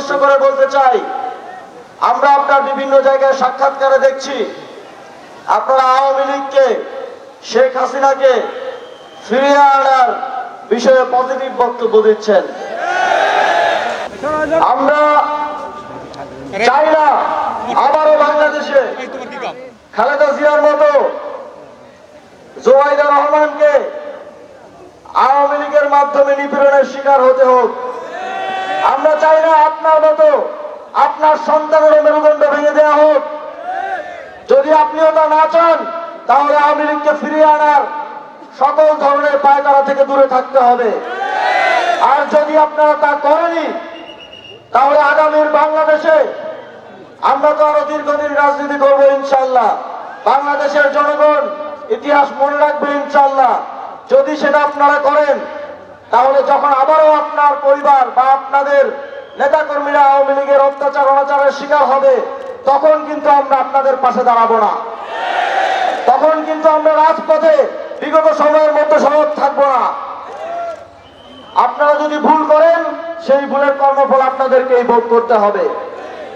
উদ্দেশ্য করে বলতে চাই, আমরা আপনার বিভিন্ন জায়গায় সাক্ষাৎকারে দেখছি আপনারা আওয়ামী লীগকে, শেখ হাসিনাকে ফিরিয়ে আনার বিষয়ে পজিটিভ বক্তব্য দিচ্ছেন। আমরা চাই না আবারও বাংলাদেশে খালেদা জিয়ার মতো, জোবাইদা রহমানকে আওয়ামী লীগের মাধ্যমে নিপীড়নের শিকার হতে হোক। আমরা চাই না আপনার মতো আপনার সন্তানের মেরুদণ্ড ভেঙে দেওয়া হোক। যদি আপনিও তা না চান, তাহলে আওয়ামী লীগকে ফিরিয়ে আনার সকল ধরনের পায়তারা থেকে দূরে থাকতে হবে। আর যদি আপনারা তা করেনি, তাহলে আগামীর বাংলাদেশে আমরা তো আরো দীর্ঘদিন রাজনীতি করবো ইনশাল্লাহ। বাংলাদেশের জনগণ ইতিহাস মনে রাখবে ইনশাল্লাহ। যদি সেটা আপনারা করেন, তাহলে যখন আবারও আপনার পরিবার বা আপনাদের নেতাকর্মীরা আওয়ামী লীগের অত্যাচার অনাচারের শিকার হবে, তখন কিন্তু আমরা আপনাদের পাশে দাঁড়াবো না। তখন কিন্তু আমরা রাজপথে বিগত সময়ের মধ্যে সরব থাকবো না। আপনারা যদি ভুল করেন, সেই ভুলের কর্মফল আপনাদেরকেই ভোগ করতে হবে।